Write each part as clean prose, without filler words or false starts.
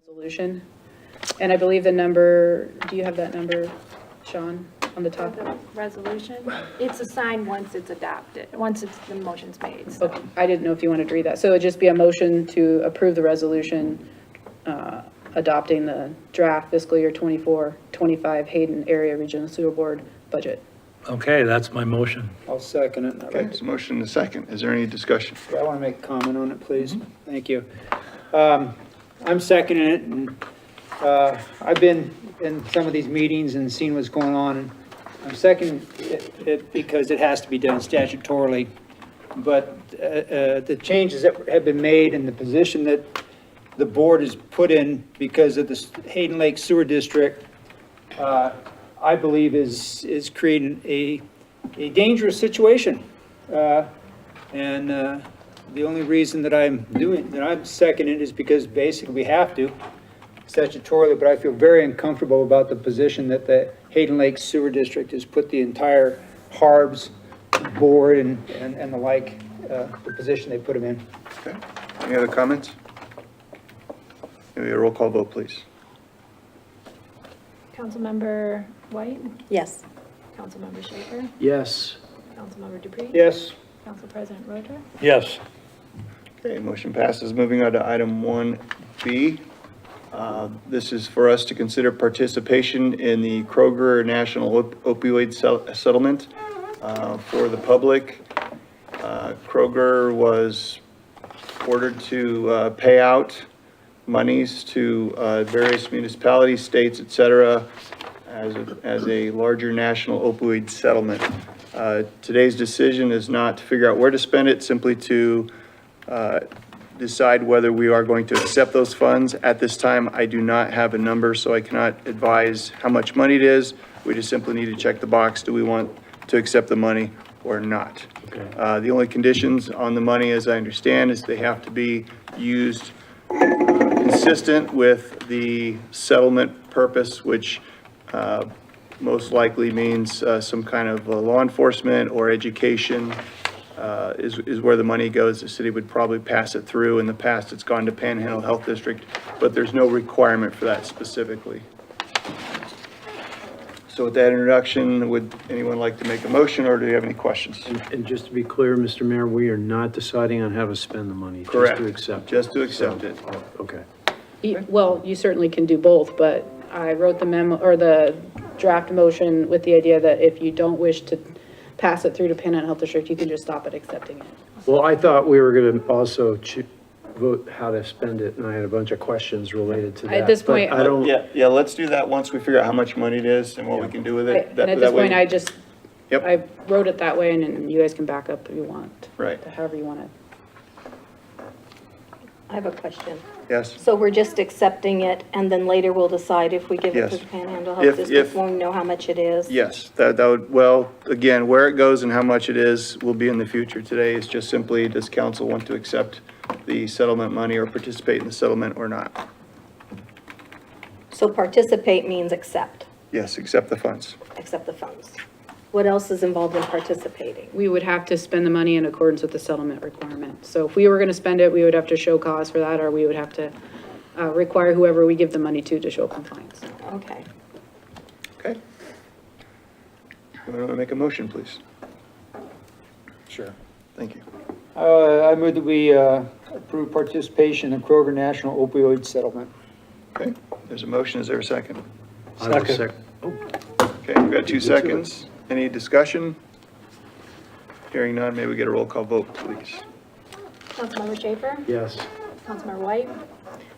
resolution. And I believe the number, do you have that number, Sean, on the top? The resolution, it's assigned once it's adopted, once the motion's made, so. Okay, I didn't know if you wanted to read that. So it'd just be a motion to approve the resolution adopting the draft fiscal year 24-25 Hayden Area Regional Sewer Board budget. Okay, that's my motion. I'll second it. Okay, so motion and a second. Is there any discussion? Yeah, I want to make a comment on it, please. Thank you. I'm seconding it, and I've been in some of these meetings and seen what's going on, and I'm seconding it because it has to be done statutorily. But the changes that have been made and the position that the board is put in because of the Hayden Lake Sewer District, I believe is creating a dangerous situation. And the only reason that I'm seconding it is because basically we have to statutorily, but I feel very uncomfortable about the position that the Hayden Lake Sewer District has put the entire Harbs board and the like, the position they put them in. Okay. Any other comments? Can we get a roll call vote, please? Councilmember White, Yes. Councilmember Schaefer, Yes. Councilmember Dupree. Yes. Council President Roder. Yes. Okay, motion passes. Moving on to item 1B. This is for us to consider participation in the Kroger National Opioid Settlement for the public. Kroger was ordered to pay out monies to various municipalities, states, et cetera, as a larger national opioid settlement. Today's decision is not to figure out where to spend it, simply to decide whether we are going to accept those funds. At this time, I do not have a number, so I cannot advise how much money it is. We just simply need to check the box. Do we want to accept the money or not? Okay. The only conditions on the money, as I understand, is they have to be used consistent with the settlement purpose, which most likely means some kind of law enforcement or education is where the money goes. The city would probably pass it through. In the past, it's gone to Panhandle Health District, but there's no requirement for that specifically. So with that introduction, would anyone like to make a motion, or do you have any questions? And just to be clear, Mr. Mayor, we are not deciding on how to spend the money. Correct. Just to accept it. Just to accept it. Okay. Well, you certainly can do both, but I wrote the memo or the draft motion with the idea that if you don't wish to pass it through to Panhandle Health District, you can just stop at accepting it. Well, I thought we were going to also vote how to spend it, and I had a bunch of questions related to that. At this point- but I don't. Yeah, let's do that once we figure out how much money it is and what we can do with it. And at this That way- point, Yep. I wrote it that way, and then you guys can back up if you want. Right. However you want it. I have a question. Yes. So we're just accepting it, and then later we'll decide if we give it to Yes. the Panhandle If- Health District if- when we know how much it is? Yes, that would, well, again, where it goes and how much it is will be in the future. Today is just simply, does council want to accept the settlement money or participate in the settlement or not? So participate means accept Yes, accept the funds. the funds. What else is involved in participating? We would have to spend the money in accordance with the settlement requirement. So if we were going to spend it, we would have to show cause for that, or we would have to require whoever we give the money to show compliance. Okay. Okay. You want to make a motion, please? Sure. Thank you. I move that we approve participation in the Kroger National Opioid Settlement. Okay, there's a motion. Is there a second? Second. Okay, we've got 2 seconds. Any discussion? Hearing none, may we get a roll call vote, please? Councilmember Schaefer, Yes. Councilmember White,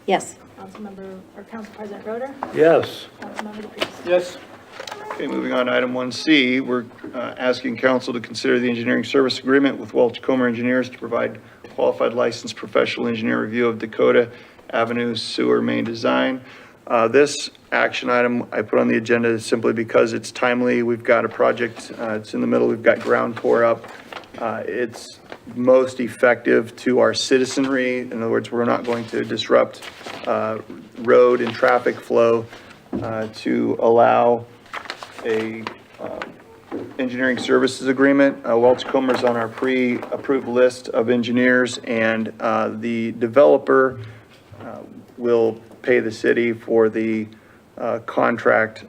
Yes. Council President Roder, Yes. Councilmember Dupree. Yes. Okay, moving on to item 1C, we're asking council to consider the engineering service agreement with Welch Comer Engineers to provide qualified licensed professional engineer review of Dakota Avenue sewer main design. This action item I put on the agenda simply because it's timely. We've got a project, it's in the middle, we've got ground tore up. It's most effective to our citizenry. In other words, we're not going to disrupt road and traffic flow to allow a engineering services agreement. Welch Comer's on our pre-approved list of engineers, and the developer will pay the city for the contract,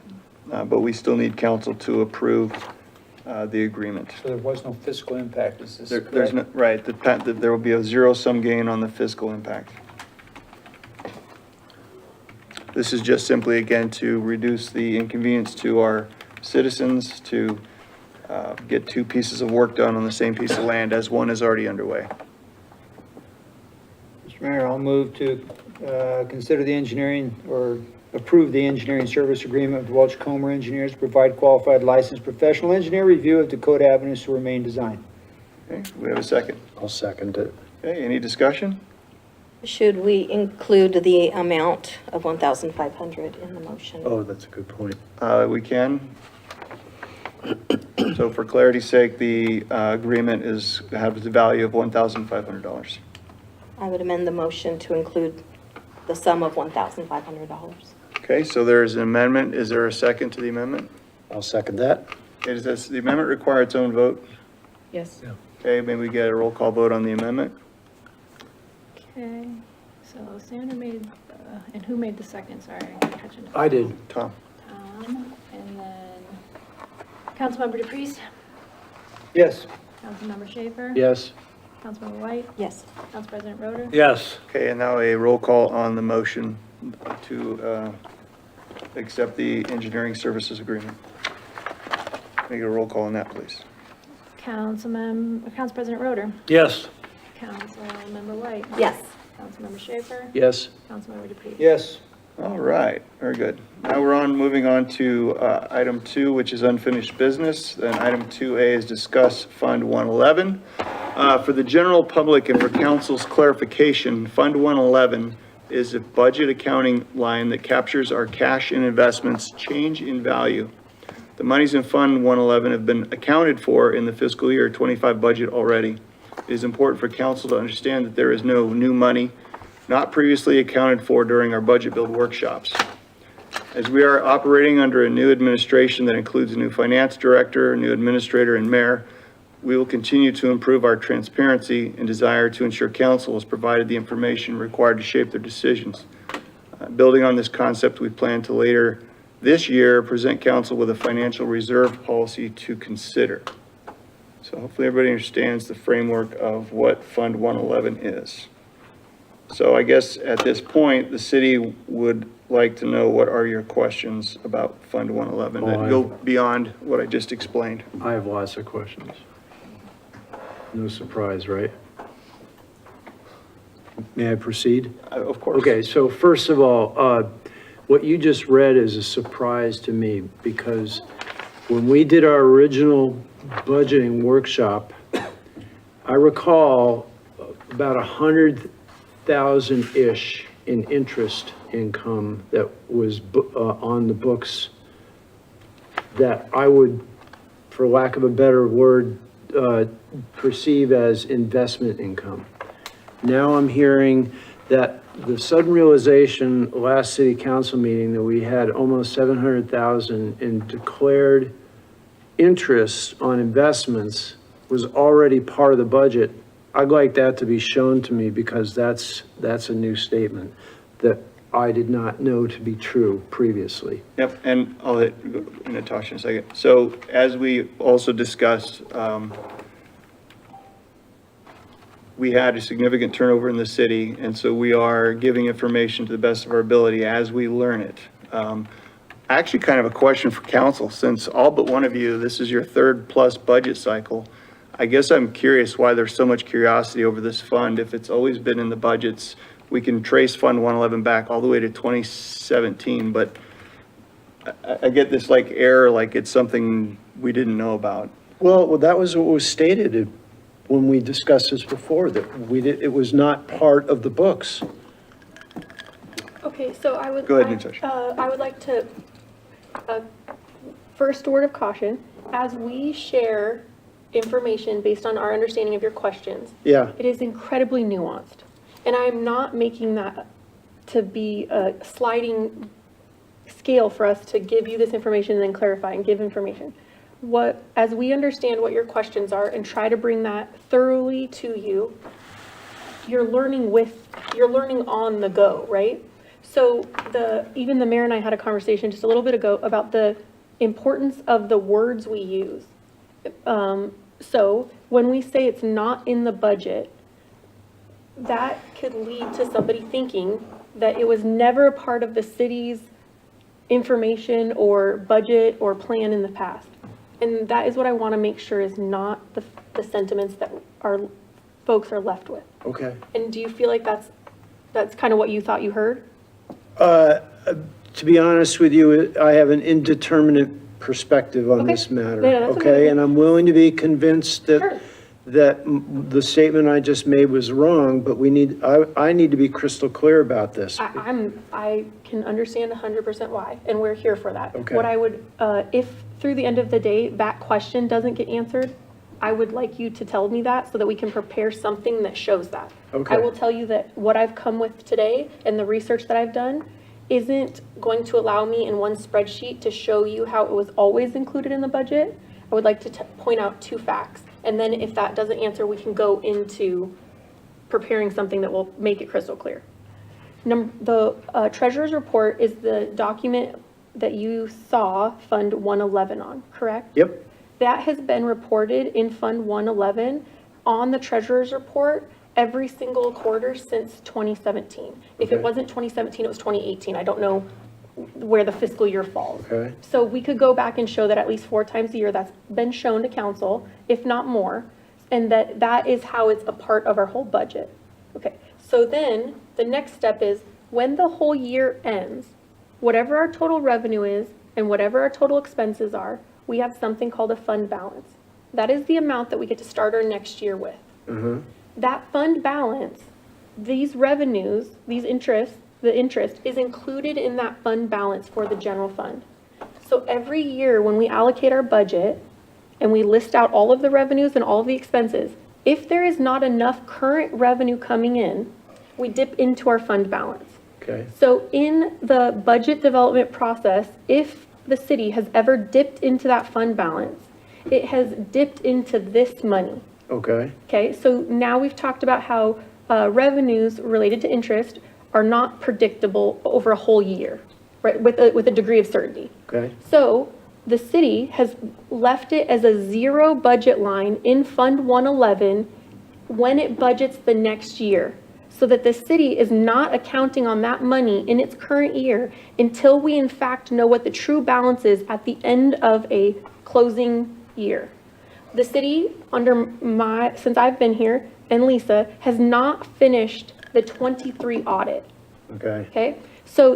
but we still need council to approve the agreement. So there was no fiscal impact, is this There's correct? no, right, there will be a zero-sum gain on the fiscal impact. This is just simply, again, to reduce the inconvenience to our citizens, to get two pieces of work done on the same piece of land as one is already underway. Mr. Mayor, I'll move to consider the engineering or approve the engineering service agreement with Welch Comer Engineers to provide qualified licensed professional engineer review of Dakota Avenue sewer main design. Okay, we have a second. I'll second it. Okay, any discussion? Should we include the amount of 1,500 in the motion? Oh, that's a good point. We can. So for clarity's sake, the agreement has the value of $1,500. I would amend the motion to include the sum of $1,500. Okay, so there is an amendment. Is there a second to the amendment? I'll second that. Okay, does the amendment require its own vote? Yes. Okay, maybe we get a roll call vote on the amendment? Okay, so Sandra made, and who made the second? Sorry, I'm catching up. I did. Tom? Tom, and then Councilmember DePriest, Yes. Councilmember Schaefer. Yes. Councilmember White, Yes. Council President Roder. Yes. Okay, and now a roll call on the motion to accept the engineering services agreement. Make a roll call on that, please. Council President Roder, Yes. Councilmember White. Yes. Councilmember Schaefer, Yes. Councilmember DePriest. Yes. All right, very good. Now moving on to item 2, which is unfinished business. Then item 2A is discuss Fund 111. For the general public and for council's clarification, Fund 111 is a budget accounting line that captures our cash and investments change in value. The monies in Fund 111 have been accounted for in the fiscal year 25 budget already. It is important for council to understand that there is no new money not previously accounted for during our budget build workshops. As we are operating under a new administration that includes a new finance director, a new administrator, and mayor, we will continue to improve our transparency and desire to ensure council has provided the information required to shape their decisions. Building on this concept, we plan to later this year present council with a financial reserve policy to consider. So hopefully everybody understands the framework of what Fund 111 is. So I guess at this point, the city would like to know, what are your questions about Fund 111 that go beyond what I just explained? I have lots of questions. No surprise, right? May I proceed? Of course. Okay, so first of all, what you just read is a surprise to me, because when we did our original budgeting workshop, I recall about 100,000-ish in interest income that was on the books that I would, for lack of a better word, perceive as investment income. Now I'm hearing that the sudden realization last city council meeting that we had almost 700,000 in declared interest on investments was already part of the budget. I'd like that to be shown to me, because that's a new statement that I did not know to be true previously. Yep, and I'll hit Natasha in a second. So as we also discussed, we had a significant turnover in the city, and so we are giving information to the best of our ability as we learn it. Actually, kind of a question for council, since all but one of you, this is your third plus budget cycle. I guess I'm curious why there's so much curiosity over this fund. If it's always been in the budgets, we can trace Fund 111 back all the way to 2017, but I get this like error, like it's something we didn't know about. Well, that was what was stated when we discussed this before, that it was not part of the books. Okay, so I would. Go ahead, Natasha. I would like to, first word of caution, as we share information based on our understanding of your questions. Yeah. It is incredibly nuanced. And I'm not making that to be a sliding scale for us to give you this information and then clarify and give information. As we understand what your questions are and try to bring that thoroughly to you, you're learning on the go, right? So even the mayor and I had a conversation just a little bit ago about the importance of the words we use. So when we say it's not in the budget, that could lead to somebody thinking that it was never a part of the city's information or budget or plan in the past. And that is what I want to make sure is not the sentiments that our folks are left with. Okay. And do you feel like that's kind of what you thought you heard? To be honest with you, I have an indeterminate perspective on Okay. this matter. Yeah, that's okay. Okay, and I'm willing to be convinced Sure. that the statement I just made was wrong, but I need to be crystal clear about this. I can understand 100% why, and we're here for that. Okay. What I would, if through the end of the day, that question doesn't get answered, I would like you to tell me that so that we can prepare something that shows that. Okay. I will tell you that what I've come with today and the research that I've done isn't going to allow me in one spreadsheet to show you how it was always included in the budget. I would like to point out 2 facts. And then if that doesn't answer, we can go into preparing something that will make it crystal clear. The treasurer's report is the document that you saw Fund 111 on, correct? Yep, That has been reported in Fund 111 on the treasurer's report every single quarter since 2017. If it Okay. wasn't 2017, it was 2018. I don't know where the fiscal year falls. Okay. So we could go back and show that at least 4 times a year that's been shown to council, if not more, and that is how it's a part of our whole budget. Okay, so then the next step is when the whole year ends, whatever our total revenue is and whatever our total expenses are, we have something called a fund balance. That is the amount that we get to start our next year with. That fund balance, these revenues, the interest is included in that fund balance for the general fund. So every year when we allocate our budget and we list out all of the revenues and all of the expenses, if there is not enough current revenue coming in, we dip into our fund balance. okay, So in the budget development process, if the city has ever dipped into that fund balance, it has dipped into this money. okay, Okay, so now we've talked about how revenues related to interest are not predictable over a whole year, right, with a degree of certainty. okay, So the city has left it as a 0 budget line in Fund 111 when it budgets the next year, so that the city is not accounting on that money in its current year until we in fact know what the true balance is at the end of a closing year. The city, since I've been here, and Lisa, has not finished the 23 audit. okay, Okay, so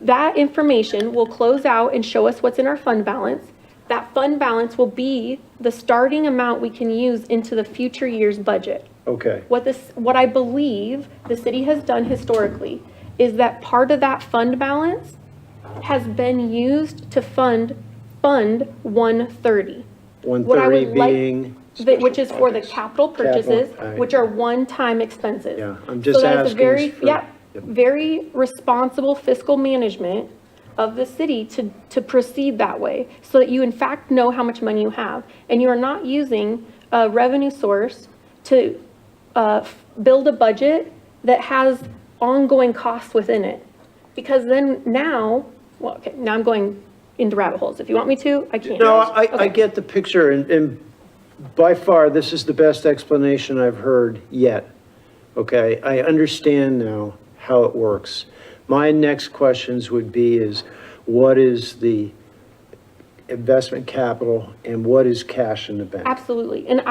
that information will close out and show us what's in our fund balance. That fund balance will be the starting amount we can use into the future year's budget. okay, What I believe the city has done historically is that part of that fund balance has been used to fund 130. What I 130 would like- being, Which is for the capital purchases, alright. which are one-time expenses. Yeah, I'm just So that is a asking very, for- yeah, Yep. very responsible fiscal management of the city to proceed that way, so that you in fact know how much money you have. And you are not using a revenue source to build a budget that has ongoing costs within it. Because then now, well, okay, now I'm going into rabbit holes. If you want me to, I can. no, I Okay. get the picture, and by far, this is the best explanation I've heard yet. Okay, I understand now how it works. My next questions would be what is the investment capital and what is cash in the bank? Absolutely. And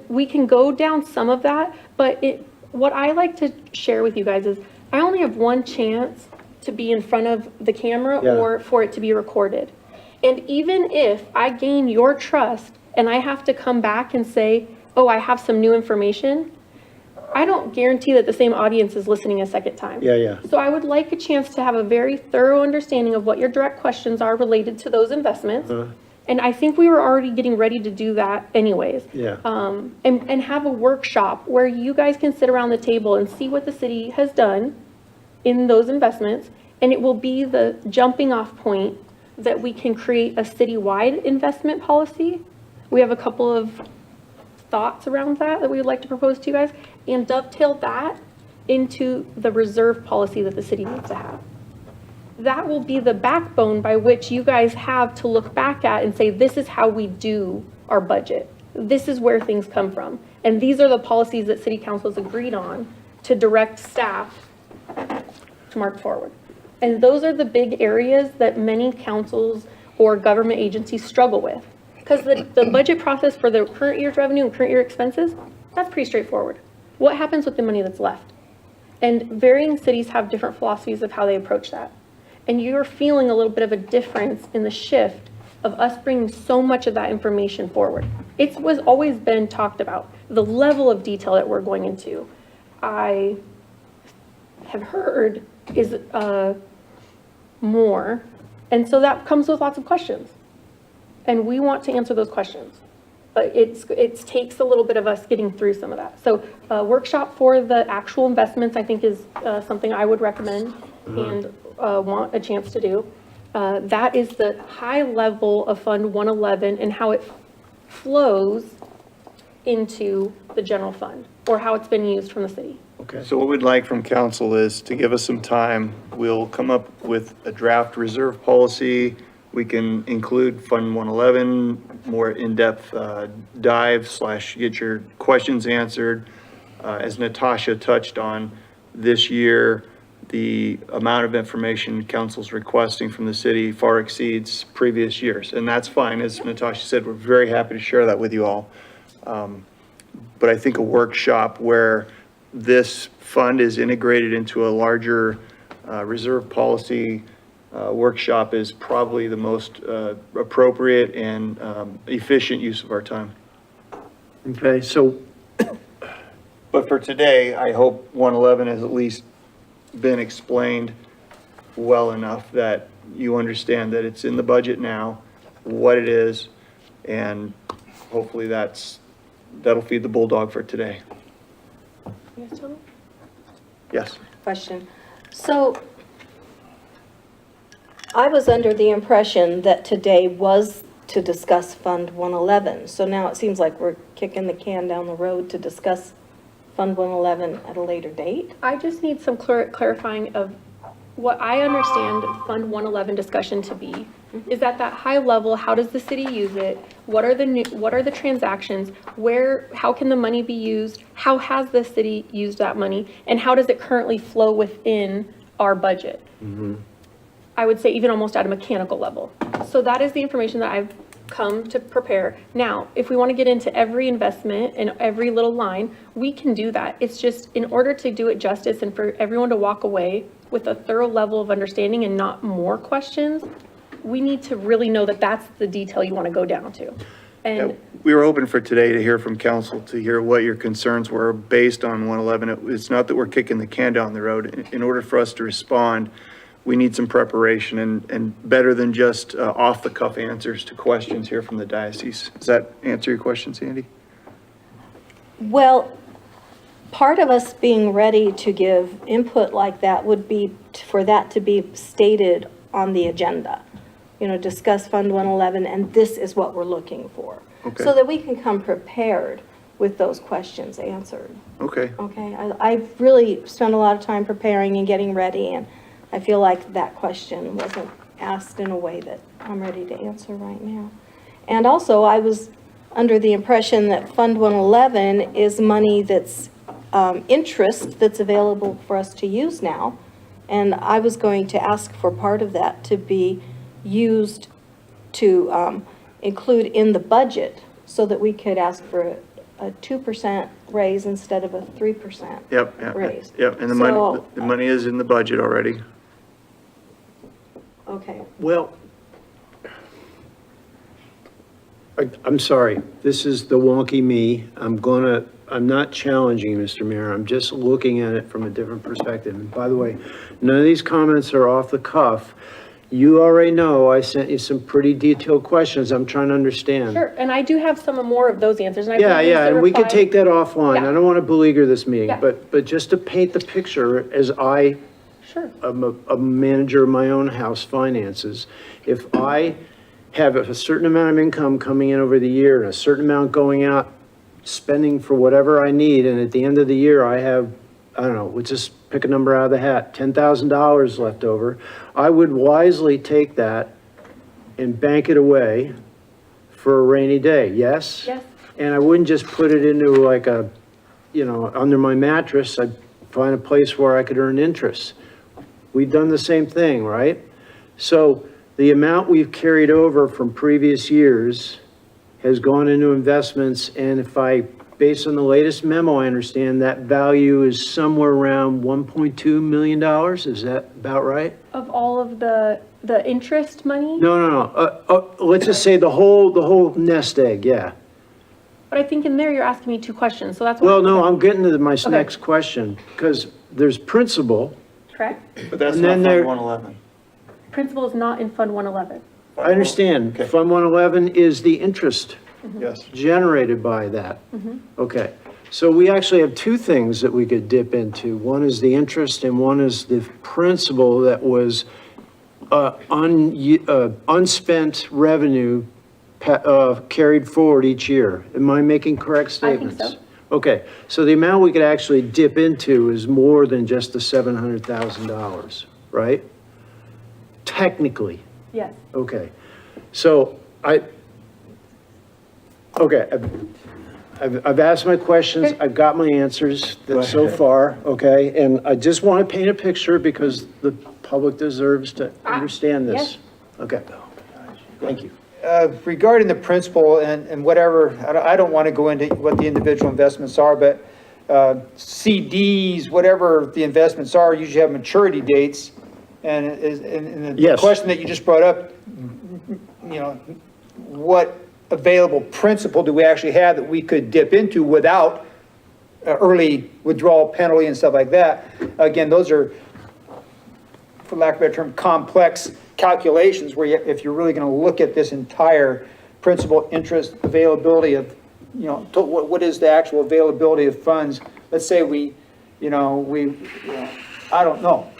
we can go down some of that, but what I like to share with you guys is I only have one chance to be in front of the camera Yeah. or for it to be recorded. And even if I gain your trust and I have to come back and say, oh, I have some new information, I don't guarantee that the same audience is listening a second time. Yeah, yeah. So I would like a chance to have a very thorough understanding of what your direct questions are related to those investments. And I think we were already getting ready to do that anyways. Yeah. And have a workshop where you guys can sit around the table and see what the city has done in those investments. And it will be the jumping off point that we can create a citywide investment policy. We have a couple of thoughts around that we would like to propose to you guys, and dovetail that into the reserve policy that the city needs to have. That will be the backbone by which you guys have to look back at and say, this is how we do our budget. This is where things come from. And these are the policies that city council has agreed on to direct staff to mark forward. And those are the big areas that many councils or government agencies struggle with. Because the budget process for the current year's revenue and current year expenses, that's pretty straightforward. What happens with the money that's left? And varying cities have different philosophies of how they approach that. And you're feeling a little bit of a difference in the shift of us bringing so much of that information forward. It was always been talked about, the level of detail that we're going into. I have heard is more, and so that comes with lots of questions. And we want to answer those questions. But it takes a little bit of us getting through some of that. So a workshop for the actual investments, I think, is something I would recommend and want a chance to do. That is the high level of Fund 111 and how it flows into the general fund, or how it's been used from the city. Okay. So what we'd like from council is to give us some time. We'll come up with a draft reserve policy. We can include Fund 111, more in-depth dive / get your questions answered. As Natasha touched on, this year, the amount of information council's requesting from the city far exceeds previous years. And that's fine. As Natasha said, we're very happy to share that with you all. But I think a workshop where this fund is integrated into a larger reserve policy workshop is probably the most appropriate and efficient use of our time. Okay, so, But for today, I hope 111 has at least been explained well enough that you understand that it's in the budget now, what it is, and hopefully that'll feed the bulldog for today. You guys tell me? Yes. Question. So I was under the impression that today was to discuss Fund 111. So now it seems like we're kicking the can down the road to discuss Fund 111 at a later date. I just need some clarifying of what I understand Fund 111 discussion to be. Is at that high level, how does the city use it? What are the transactions? How can the money be used? How has the city used that money? And how does it currently flow within our budget? I would say even almost at a mechanical level. So that is the information that I've come to prepare. Now, if we want to get into every investment and every little line, we can do that. It's just in order to do it justice and for everyone to walk away with a thorough level of understanding and not more questions, we need to really know that that's the detail you want to go down to. And We were hoping for today to hear from council, to hear what your concerns were based on 111. It's not that we're kicking the can down the road. In order for us to respond, we need some preparation and better than just off-the-cuff answers to questions here from the diocese. Does that answer your question, Sandy? Well, part of us being ready to give input like that would be for that to be stated on the agenda. You know, discuss Fund 111, and this is what we're looking for. Okay. So that we can come prepared with those questions answered. Okay. Okay, I've really spent a lot of time preparing and getting ready, and I feel like that question wasn't asked in a way that I'm ready to answer right now. And also, I was under the impression that Fund 111 is money that's interest that's available for us to use now. And I was going to ask for part of that to be used to include in the budget so that we could ask for a 2% raise instead of a 3% Yep. raise. Yep, and So, the money is in the budget already. Okay. well, I'm sorry, this is the wonky me. I'm not challenging, Mr. Mayor, I'm just looking at it from a different perspective. And by the way, none of these comments are off the cuff. You already know I sent you some pretty detailed questions I'm trying to understand. sure, and I do have some more of those answers. And I Yeah, believe yeah, the and we could reply- take that offline. I Yeah. don't want to beleaguer this meeting, Yeah. but just to paint the picture as I Sure. I'm a manager of my own house finances. If I have a certain amount of income coming in over the year and a certain amount going out, spending for whatever I need, and at the end of the year, I have I don't know, let's just pick a number out of the hat, $10,000 left over, I would wisely take that and bank it away for a rainy day, yes? Yes. And I wouldn't just put it into like a, under my mattress, I'd find a place where I could earn interest. We've done the same thing, right? So the amount we've carried over from previous years has gone into investments, and if based on the latest memo, I understand that value is somewhere around $1.2 million, is that about right? Of all of the interest money? No, let's just say the whole nest egg, yeah. But I think in there you're asking me two questions, so that's why. Well, no, I'm getting to my Okay. next question, because there's principal, Correct? But that's And not then Fund there- 111. Principal is not in Fund 111. I understand, Okay. Fund 111 is the interest Yes. generated by that. Okay, so we actually have two things that we could dip into. One is the interest and one is the principal that was unspent revenue carried forward each year. Am I making correct I think statements? so. Okay, so the amount we could actually dip into is more than just the $700,000, right? Technically. Yes. Okay, so I've asked my questions, Okay. I've got my answers Go so ahead. far, okay? And I just want to paint a picture because the public deserves to understand this. yes. Okay, thank you. Regarding the principal and whatever, I don't want to go into what the individual investments are, but CDs, whatever the investments are, usually have maturity dates. And the Yes. question that you just brought up, what available principal do we actually have that we could dip into without early withdrawal penalty and stuff like that? Again, those are, for lack of a better term, complex calculations where if you're really going to look at this entire principal interest availability of, what is the actual availability of funds? Let's say I don't know,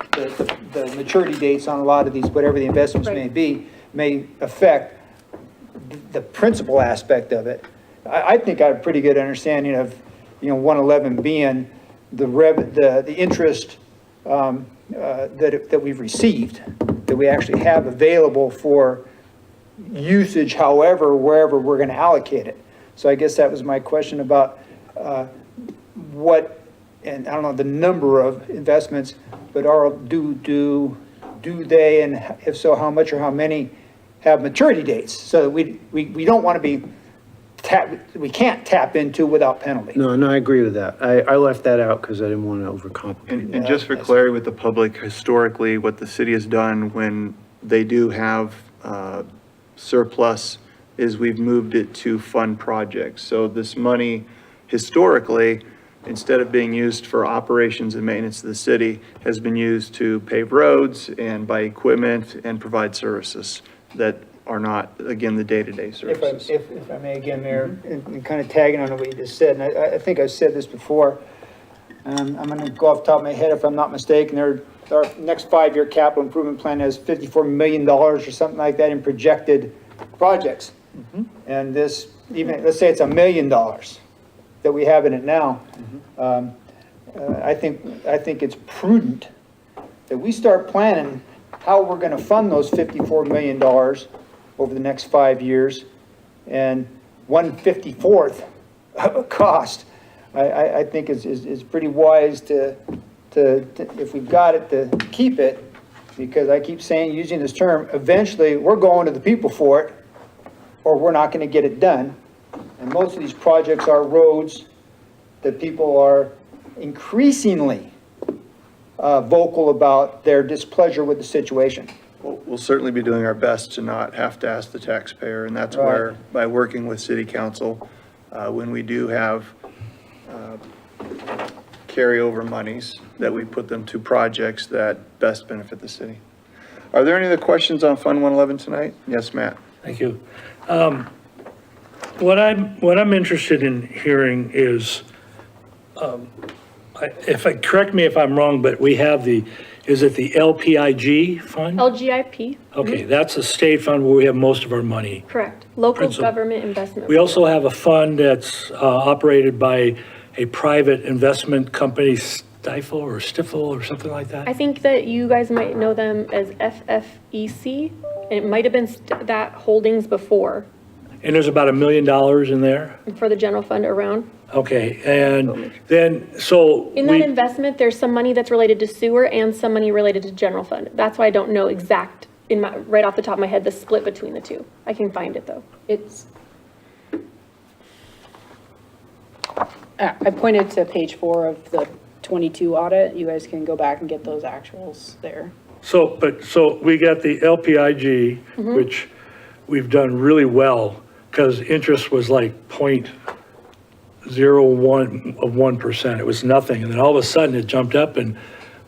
the maturity dates on a lot of these, whatever the investments may Right. be, may affect the principal aspect of it. I think I have a pretty good understanding of, 111 being the interest that we've received, that we actually have available for usage, however, wherever we're going to allocate it. So I guess that was my question about what, and I don't know the number of investments, but do they, and if so, how much or how many have maturity dates? So that we don't want to be we can't tap into without penalty. No, I agree with that. I left that out because I didn't want to overcomplicate. And just for clarity with the public, historically, what the city has done when they do have surplus is we've moved it to fund projects. So this money, historically, instead of being used for operations and maintenance of the city, has been used to pave roads and buy equipment and provide services that are not, again, the day-to-day services. If I may again, Mayor, and kind of tagging on what you just said, and I think I've said this before, I'm going to go off the top of my head if I'm not mistaken, our next 5-year capital improvement plan has $54 million or something like that in projected projects. And this, even, let's say it's $1 million that we have in it now. I think it's prudent that we start planning how we're going to fund those $54 million over the next 5 years, and 1/54th of a cost, I think is pretty wise to, if we've got it, to keep it, because I keep saying, using this term, eventually we're going to the people for it, or we're not going to get it done. And most of these projects are roads that people are increasingly vocal about their displeasure with the situation. We'll certainly be doing our best to not have to ask the taxpayer, and that's where, by working with city council, when we do have carryover monies, that we put them to projects that best benefit the city. Are there any other questions on Fund 111 tonight? Yes, Matt? Thank you. What I'm interested in hearing is, correct me if I'm wrong, but we have is it the LPIG fund? LGIP, Okay, that's a state fund where we have most of our money. correct. Local Principal. government investment. We also have a fund that's operated by a private investment company, Stifle or Stifle or something like that? I think that you guys might know them as FFEC, and it might have been that holdings before And there's about $1 million in there? for the general fund around. Okay, and then, so. In that investment, there's some money that's related to sewer and some money related to general fund. That's why I don't know exact, right off the top of my head, the split between the two. I can find it, though. It's, I pointed to page 4 of the 22 audit. You guys can go back and get those actuals there. So we got the LPIG, which we've done really well, because interest was like 0.01 of 1%. It was nothing. And then all of a sudden it jumped up and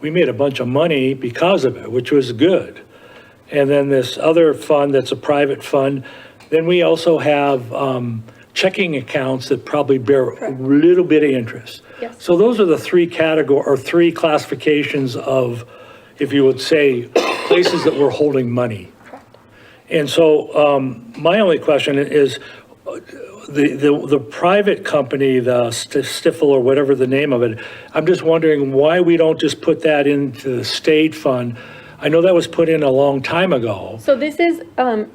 we made a bunch of money because of it, which was good. And then this other fund that's a private fund, then we also have checking accounts that probably bear a little bit of interest. Yes. So those are the three three classifications of, if you would say, places that we're holding money. And so my only question is, the private company, the Stifel or whatever the name of it, I'm just wondering why we don't just put that into the state fund. I know that was put in a long time ago. So this is,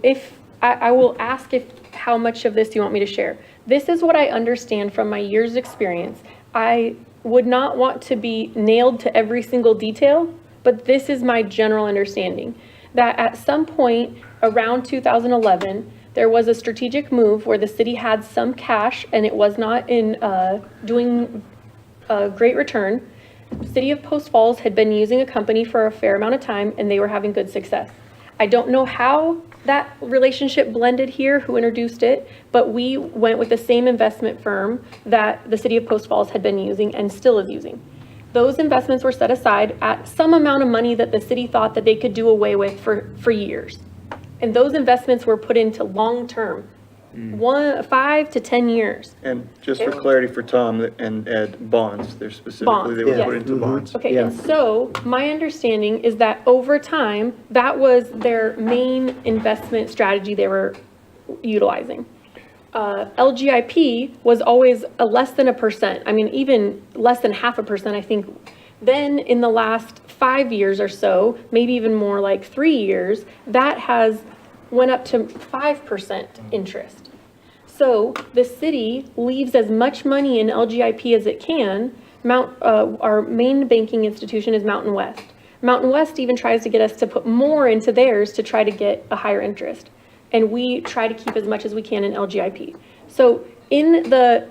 if, I will ask how much of this you want me to share. This is what I understand from my year's experience. I would not want to be nailed to every single detail, but this is my general understanding. That at some point around 2011, there was a strategic move where the city had some cash and it was not in doing a great return. City of Post Falls had been using a company for a fair amount of time and they were having good success. I don't know how that relationship blended here, who introduced it, but we went with the same investment firm that the City of Post Falls had been using and still is using. Those investments were set aside at some amount of money that the city thought that they could do away with for years. And those investments were put into long-term, 5 to 10 years. And just for clarity for Tom and Ed, bonds, they're specifically, they were Bonds, put yes. into bonds. Okay, Yeah. and so my understanding is that over time, that was their main investment strategy they were utilizing. LGIP was always a less than 1%. I mean, even less than 0.5%, I think. Then in the last 5 years or so, maybe even more like 3 years, that has went up to 5% interest. So the city leaves as much money in LGIP as it can. Our main banking institution is Mountain West. Mountain West even tries to get us to put more into theirs to try to get a higher interest. And we try to keep as much as we can in LGIP. So in the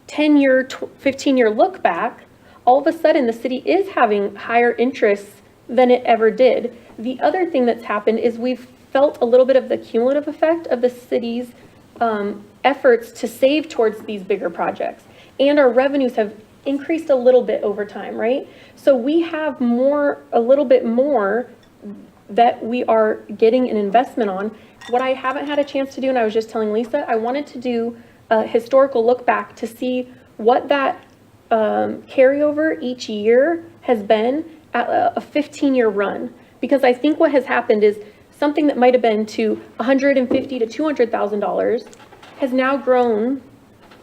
10-year, 15-year look back, all of a sudden the city is having higher interests than it ever did. The other thing that's happened is we've felt a little bit of the cumulative effect of the city's efforts to save towards these bigger projects. And our revenues have increased a little bit over time, right? So we have a little bit more that we are getting an investment on. What I haven't had a chance to do, and I was just telling Lisa, I wanted to do a historical look back to see what that carryover each year has been at a 15-year run. Because I think what has happened is something that might have been to $150,000 to $200,000 has now grown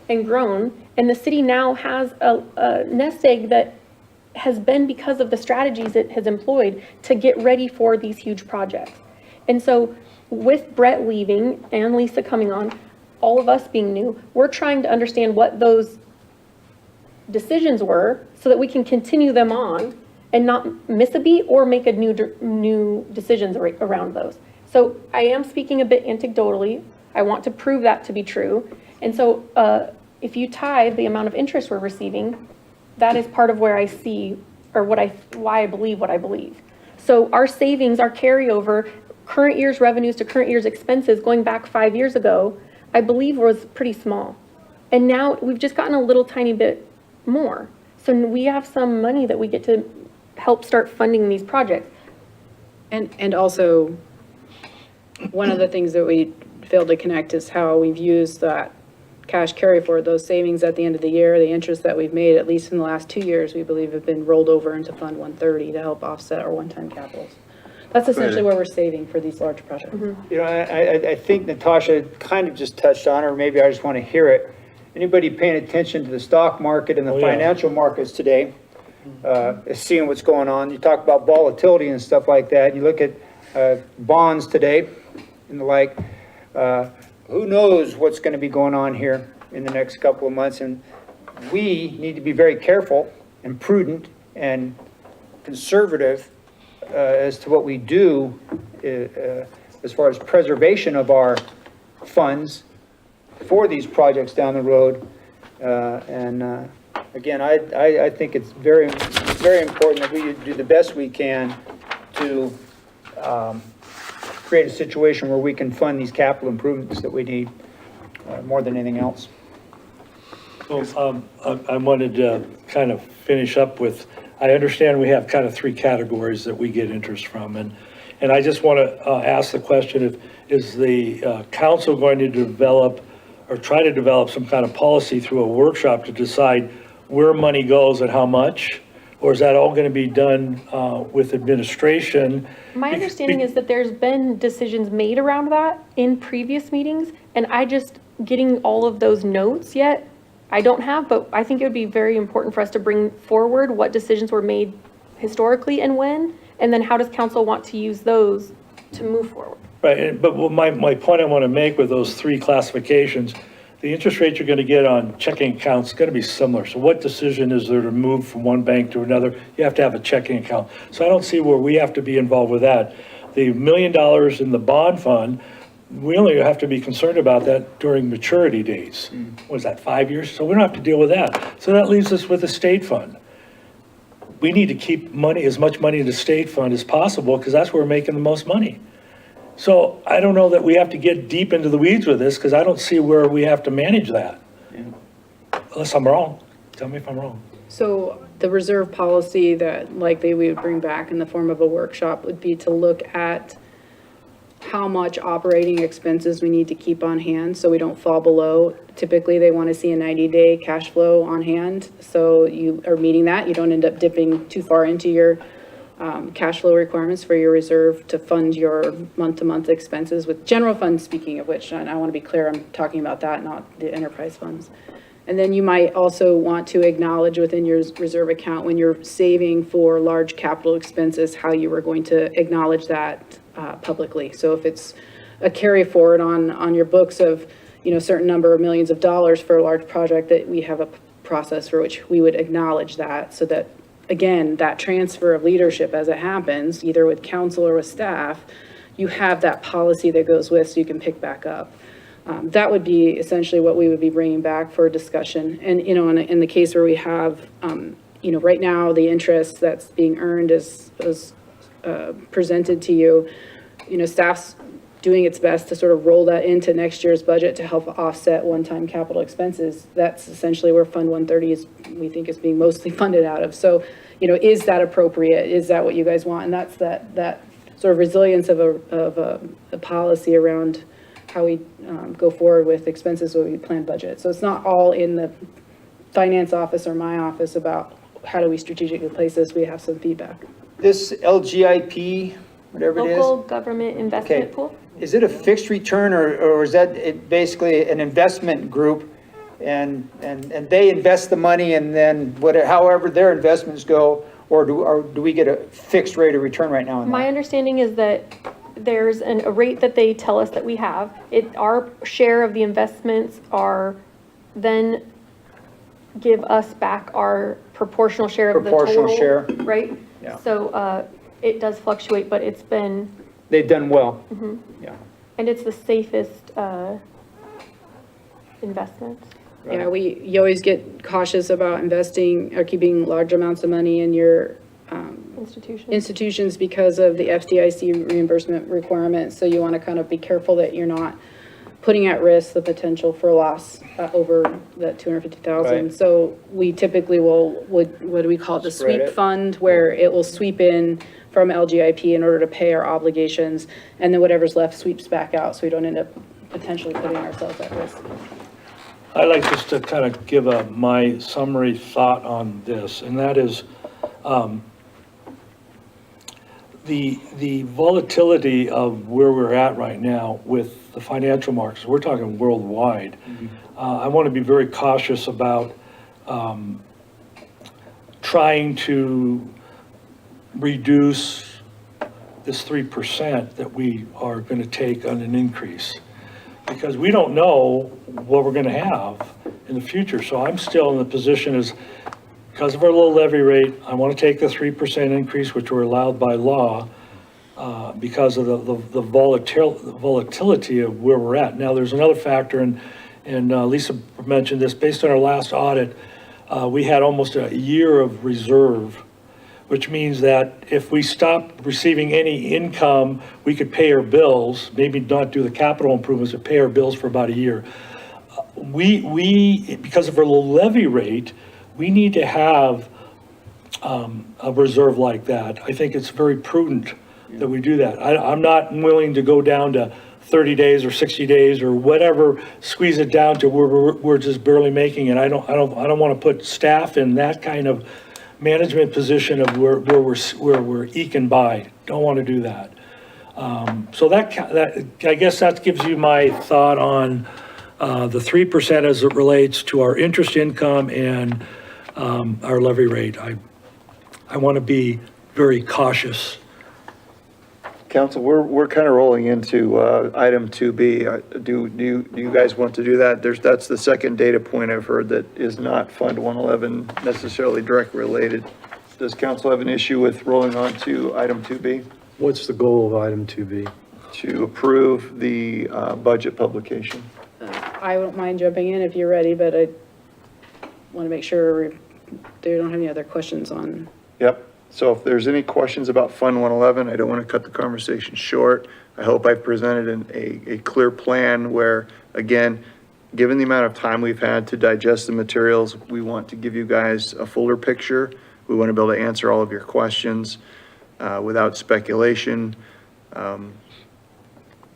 and grown, and the city now has a nest egg that has been because of the strategies it has employed to get ready for these huge projects. And so with Brett leaving and Lisa coming on, all of us being new, we're trying to understand what those decisions were so that we can continue them on and not miss a beat or make a new decisions around those. So I am speaking a bit anecdotally. I want to prove that to be true. And so if you tie the amount of interest we're receiving, that is part of where I see, or why I believe what I believe. So our savings, our carryover, current year's revenues to current year's expenses going back 5 years ago, I believe was pretty small. And now we've just gotten a little tiny bit more. So we have some money that we get to help start funding these projects. And also, one of the things that we failed to connect is how we've used that cash carry forward, those savings at the end of the year, the interest that we've made, at least in the last 2 years, we believe have been rolled over into Fund 130 to help offset our one-time capitals. That's essentially where we're saving for these large projects. You know, I think Natasha kind of just touched on it, or maybe I just want to hear it. Anybody paying attention to the stock market and the Oh, yeah. financial markets today, is seeing what's going on. You talk about volatility and stuff like that. You look at bonds today and the like. Who knows what's going to be going on here in the next couple of months? And we need to be very careful and prudent and conservative as to what we do as far as preservation of our funds for these projects down the road. Again, I think it's very, very important that we do the best we can to create a situation where we can fund these capital improvements that we need more than anything else. So, I wanted to kind of finish up with, I understand we have kind of three categories that we get interest from, and I just want to ask the question, is the council going to develop or try to develop some kind of policy through a workshop to decide where money goes and how much? Or is that all going to be done with administration? My understanding is that there's been decisions made around that in previous meetings, and I just, getting all of those notes yet, I don't have, but I think it would be very important for us to bring forward what decisions were made historically and when, and then how does council want to use those to move forward? Right, but my point I want to make with those three classifications, the interest rate you're going to get on checking accounts is going to be similar. So what decision is there to move from one bank to another? You have to have a checking account. So I don't see where we have to be involved with that. The $1 million in the bond fund, we only have to be concerned about that during maturity dates. What is that, 5 years? So we don't have to deal with that. So that leaves us with the state fund. We need to keep money, as much money in the state fund as possible, because that's where we're making the most money. So I don't know that we have to get deep into the weeds with this, because I don't see where we have to manage that. Unless I'm wrong. Tell me if I'm wrong. So the reserve policy that likely we would bring back in the form of a workshop would be to look at how much operating expenses we need to keep on hand so we don't fall below. Typically, they want to see a 90-day cash flow on hand. So you are meeting that. You don't end up dipping too far into your cash flow requirements for your reserve to fund your month-to-month expenses with general funds, speaking of which, and I want to be clear, I'm talking about that, not the enterprise funds. And then you might also want to acknowledge within your reserve account when you're saving for large capital expenses, how you are going to acknowledge that publicly. So if it's a carry forward on your books of, certain number of millions of dollars for a large project, that we have a process for which we would acknowledge that, so that, again, that transfer of leadership as it happens, either with council or with staff, you have that policy that goes with, so you can pick back up. That would be essentially what we would be bringing back for discussion. And, in the case where we have, right now, the interest that's being earned is presented to you, staff's doing its best to sort of roll that into next year's budget to help offset one-time capital expenses. That's essentially where Fund 130 is, we think, is being mostly funded out of. So, is that appropriate? Is that what you guys want? And that's that sort of resilience of a policy around how we go forward with expenses when we plan budget. So it's not all in the finance office or my office about how do we strategically place this. We have some feedback. This LGIP, whatever it is. Local government investment Okay. pool? Is it a fixed return or is that basically an investment group and they invest the money and then however their investments go, or do we get a fixed rate of return right now on that? My understanding is that there's a rate that they tell us that we have. Our share of the investments are then give us back our proportional share of the total. Proportional share. Right? Yeah. So it does fluctuate, but it's been, They've done well. Yeah. and it's the safest investment. Yeah, you always get cautious about investing or keeping large amounts of money in your institutions because of the FDIC reimbursement requirements. So you want to kind of be careful that you're not putting at risk the potential for loss over that 250,000. Right. So we typically what do we call it? The Spread sweep it. fund, where it will sweep in from LGIP in order to pay our obligations, and then whatever's left sweeps back out, so we don't end up potentially putting ourselves at risk. I'd like just to kind of give my summary thought on this, and that is the volatility of where we're at right now with the financial markets. We're talking worldwide. I want to be very cautious about trying to reduce this 3% that we are going to take on an increase. Because we don't know what we're going to have in the future. So I'm still in the position as, because of our low levy rate, I want to take the 3% increase, which we're allowed by law, because of the volatility of where we're at. Now, there's another factor, and Lisa mentioned this, based on our last audit, we had almost a year of reserve, which means that if we stop receiving any income, we could pay our bills, maybe not do the capital improvements, but pay our bills for about a year. We because of our low levy rate, we need to have a reserve like that. I think it's very prudent that we do that. I'm not willing to go down to 30 days or 60 days or whatever, squeeze it down to where we're just barely making it. I don't want to put staff in that kind of management position of where we're eking by. Don't want to do that. So that I guess that gives you my thought on the 3% as it relates to our interest income and our levy rate. I want to be very cautious. Council, we're kind of rolling into item 2B. Do you guys want to do that? That's the second data point I've heard that is not Fund 111 necessarily directly related. Does council have an issue with rolling on to item 2B? What's the goal of item 2B? To approve the budget publication. I don't mind jumping in if you're ready, but I want to make sure they don't have any other questions on. Yep. So if there's any questions about Fund 111, I don't want to cut the conversation short. I hope I've presented a clear plan where, again, given the amount of time we've had to digest the materials, we want to give you guys a fuller picture. We want to be able to answer all of your questions without speculation. And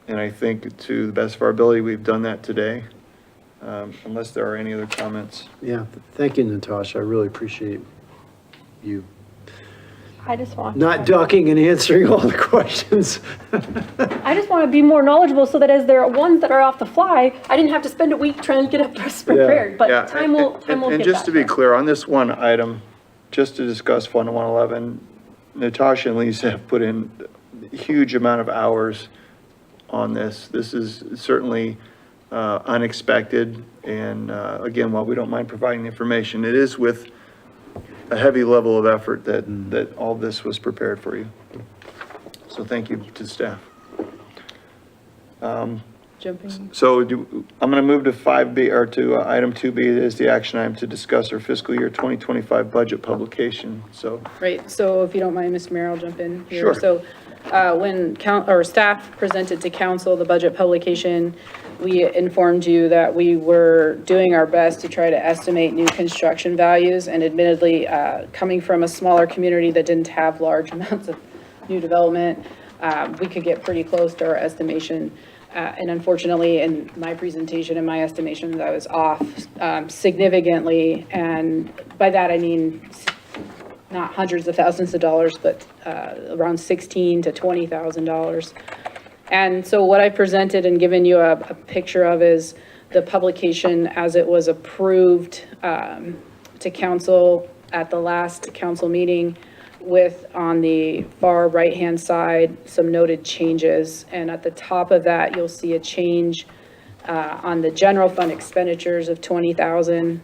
I think to the best of our ability, we've done that today, unless there are any other comments. Yeah, thank you, Natasha. I really appreciate you I just want. not ducking and answering all the questions. I just want to be more knowledgeable so that as there are ones that are off the fly, I didn't have to spend a week trying to get us prepared, but Yeah, time will and get just to that. be clear, on this one item, just to discuss Fund 111, Natasha and Lisa have put in a huge amount of hours on this. This is certainly unexpected, and again, while we don't mind providing the information, it is with a heavy level of effort that all this was prepared for you. So thank you to staff. Jumping. So I'm going to move to 5B, or to item 2B, is the action item to discuss our fiscal year 2025 budget publication. So, Right, so if you don't mind, Mr. Mayor, I'll jump in here. Sure. So when staff presented to council the budget publication, we informed you that we were doing our best to try to estimate new construction values, and admittedly, coming from a smaller community that didn't have large amounts of new development, we could get pretty close to our estimation. And unfortunately, in my presentation and my estimations, I was off significantly, and by that I mean not hundreds of thousands of dollars, but around $16,000 to $20,000. And so what I presented and given you a picture of is the publication as it was approved to council at the last council meeting, with on the far right-hand side, some noted changes. And at the top of that, you'll see a change on the general fund expenditures of $20,000,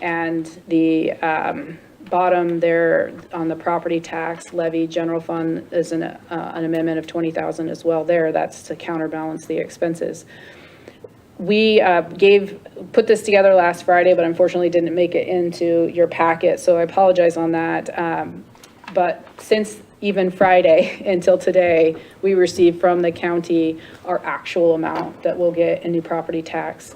and the bottom there on the property tax levy general fund is an amendment of $20,000 as well there. That's to counterbalance the expenses. We put this together last Friday, but unfortunately didn't make it into your packet, so I apologize on that. But since even Friday until today, we received from the county our actual amount that we'll get in new property tax.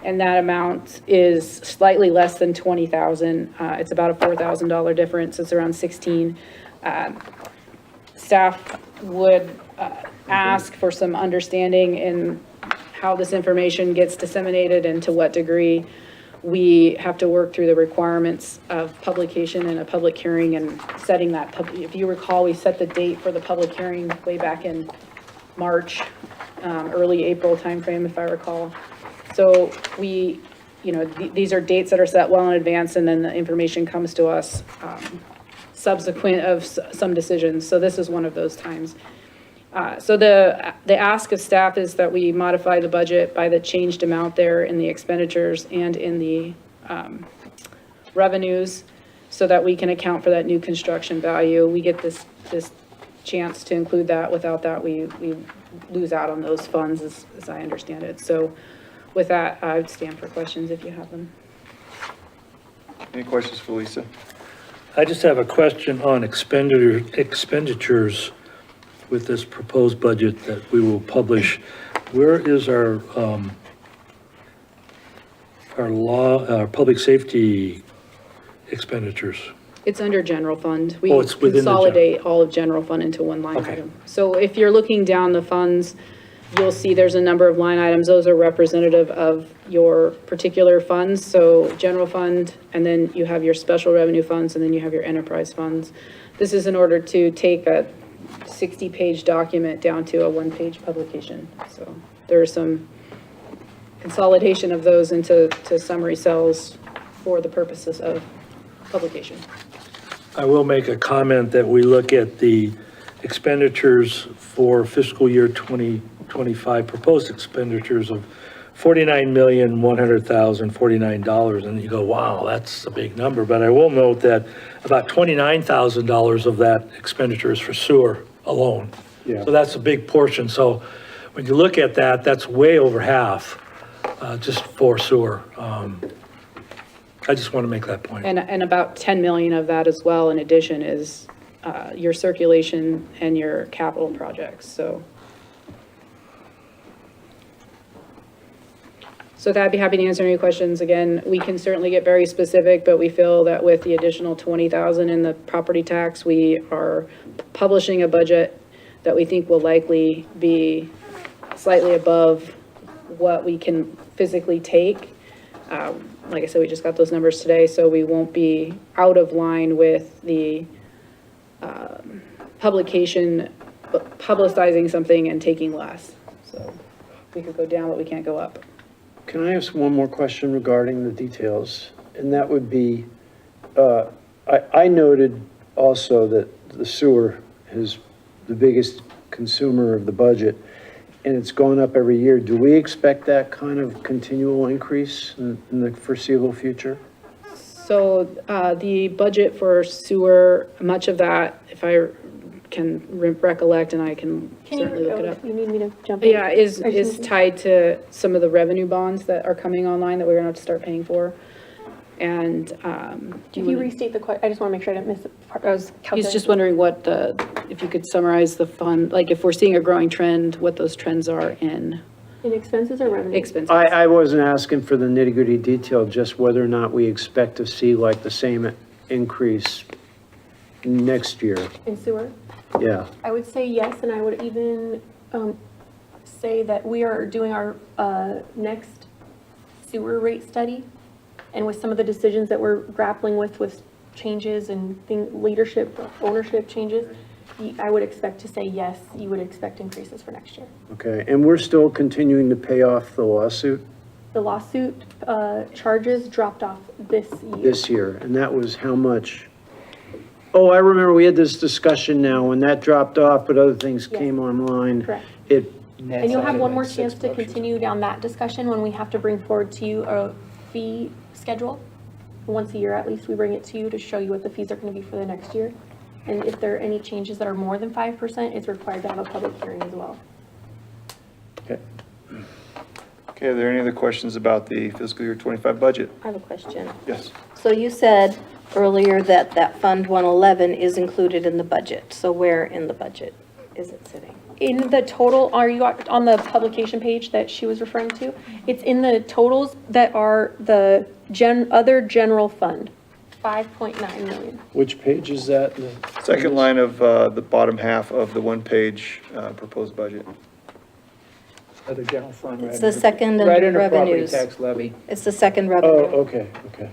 And that amount is slightly less than $20,000. It's about a $4,000 difference. It's around 16. Staff would ask for some understanding in how this information gets disseminated and to what degree we have to work through the requirements of publication and a public hearing and setting that. If you recall, we set the date for the public hearing way back in March, early April timeframe, if I recall. So we these are dates that are set well in advance, and then the information comes to us subsequent of some decisions. So this is one of those times. So the ask of staff is that we modify the budget by the changed amount there in the expenditures and in the revenues, so that we can account for that new construction value. We get this chance to include that. Without that, we lose out on those funds, as I understand it. So with that, I would stand for questions if you have them. Any questions for Lisa? I just have a question on expenditures with this proposed budget that we will publish. Where is our public safety expenditures? It's under general fund. We Oh, it's within the consolidate all of general fund into one line Okay. item. So if you're looking down the funds, you'll see there's a number of line items. Those are representative of your particular funds. So general fund, and then you have your special revenue funds, and then you have your enterprise funds. This is in order to take a 60-page document down to a one-page publication. So there's some consolidation of those into summary cells for the purposes of publication. I will make a comment that we look at the expenditures for fiscal year 2025, proposed expenditures of $49,100,049, and you go, wow, that's a big number. But I will note that about $29,000 of that expenditure is for sewer alone. Yeah. So that's a big portion. So when you look at that, that's way over half just for sewer. I just want to make that point. And about 10 million of that as well, in addition, is your circulation and your capital projects, so. So I'd be happy to answer any questions. Again, we can certainly get very specific, but we feel that with the additional 20,000 in the property tax, we are publishing a budget that we think will likely be slightly above what we can physically take. Like I said, we just got those numbers today, so we won't be out of line with the publication, publicizing something and taking less. So we could go down, but we can't go up. Can I ask one more question regarding the details? And that would be, I noted also that the sewer is the biggest consumer of the budget, and it's going up every year. Do we expect that kind of continual increase in the foreseeable future? So the budget for sewer, much of that, if I can recollect, and I can certainly look it up. You need me to jump in? Yeah, is tied to some of the revenue bonds that are coming online that we're gonna have to start paying for. And, If you restate the question, I just want to make sure I didn't miss it. I was he's calculating. just wondering what if you could summarize the fund, like if we're seeing a growing trend, what those trends are in In expenses or revenue? expenses. I wasn't asking for the nitty-gritty detail, just whether or not we expect to see like the same increase next year. In sewer? Yeah. I would say yes, and I would even say that we are doing our next sewer rate study. And with some of the decisions that we're grappling with changes and leadership, ownership changes, I would expect to say yes, you would expect increases for next year. Okay, and we're still continuing to pay off the lawsuit The lawsuit charges dropped off this year. this year, and that was how much? Oh, I remember we had this discussion now, when that dropped off, but other things Yes. came online. Correct. It, And you'll have one more chance to continue down that discussion when we have to bring forward to you a fee schedule. Once a year at least, we bring it to you to show you what the fees are going to be for the next year. And if there are any changes that are more than 5%, it's required to have a public hearing as well. okay. Okay, are there any other questions about the fiscal year 25 budget? I have a question. Yes. So you said earlier that Fund 111 is included in the budget. So where in the budget is it sitting? In the total, are you on the publication page that she was referring to? It's in the totals that are the other general fund, 5.9 million. Which page is that? Second line of the bottom half of the one-page proposed budget. Other general fund. It's the second Right under under property revenues. tax levy. It's the second Oh, revenue. okay, okay.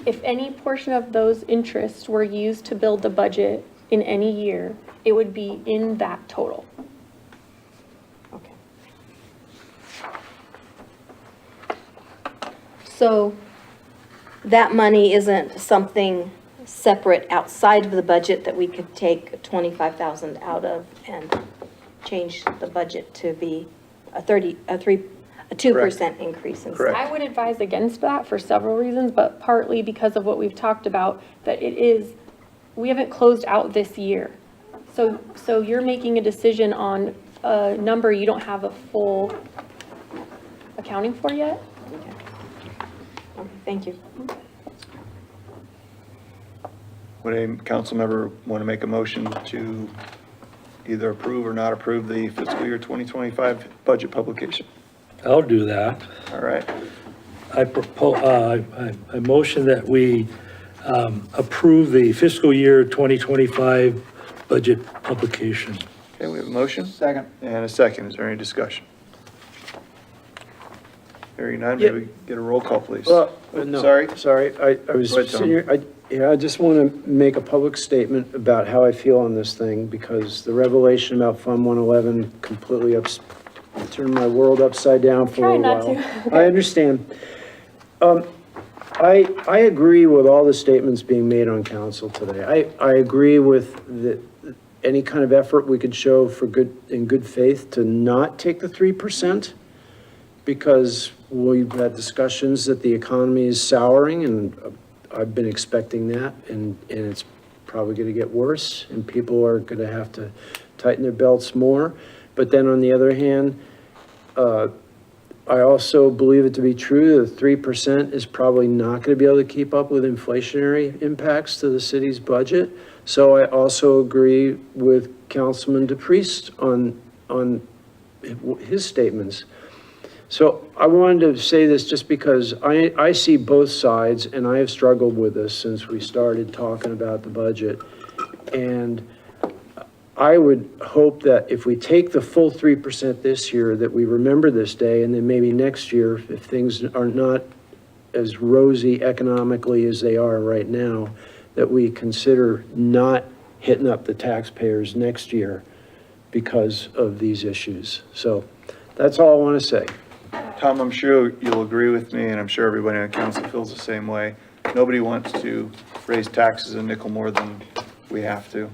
If any portion of those interests were used to build the budget in any year, it would be in that total. Okay. So that money isn't something separate outside of the budget that we could take 25,000 out of and change the budget to be a 2% increase instead. Correct. I would advise against that for several reasons, but partly because of what we've talked about, that we haven't closed out this year. So you're making a decision on a number you don't have a full accounting for yet. Okay, thank you. Would a council member want to make a motion to either approve or not approve the fiscal year 2025 budget publication? I'll do that. All right, I propose, I motion that we approve the fiscal year 2025 budget publication. okay, we have a motion Second. and a second. Is there any discussion? Hearing none, may we get a roll call, please? Well, no. Sorry? Sorry, I was Go ahead, sitting here, I just want to make a public statement about how I feel on this thing, because the revelation about Fund 111 completely turned my world upside down for a Try while. not to. I understand. I agree with all the statements being made on council today. I agree with any kind of effort we could show in good faith to not take the 3%, because we've had discussions that the economy is souring, and I've been expecting that, and it's probably going to get worse, and people are going to have to tighten their belts more. But then on the other hand, I also believe it to be true that 3% is probably not going to be able to keep up with inflationary impacts to the city's budget. So I also agree with Councilman DePriest on his statements. So I wanted to say this just because I see both sides, and I have struggled with this since we started talking about the budget. And I would hope that if we take the full 3% this year, that we remember this day, and then maybe next year, if things are not as rosy economically as they are right now, that we consider not hitting up the taxpayers next year because of these issues. So that's all I want to say. Tom, I'm sure you'll agree with me, and I'm sure everybody on council feels the same way. Nobody wants to raise taxes a nickel more than we have to.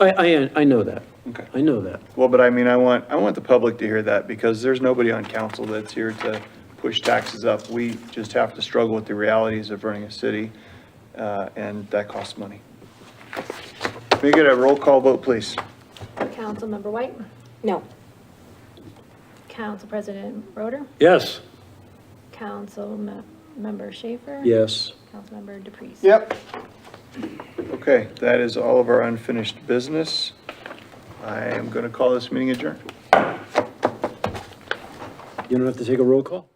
I know that. Okay. I know that. Well, but I mean, I want the public to hear that, because there's nobody on council that's here to push taxes up. We just have to struggle with the realities of running a city, and that costs money. Can we get a roll call vote, please? Councilmember White, No. Council President Roder, Yes, Councilmember Schaefer. Yes. Councilmember DePriest. Yep. Okay, that is all of our unfinished business. I am going to call this meeting adjourned. You don't have to take a roll call?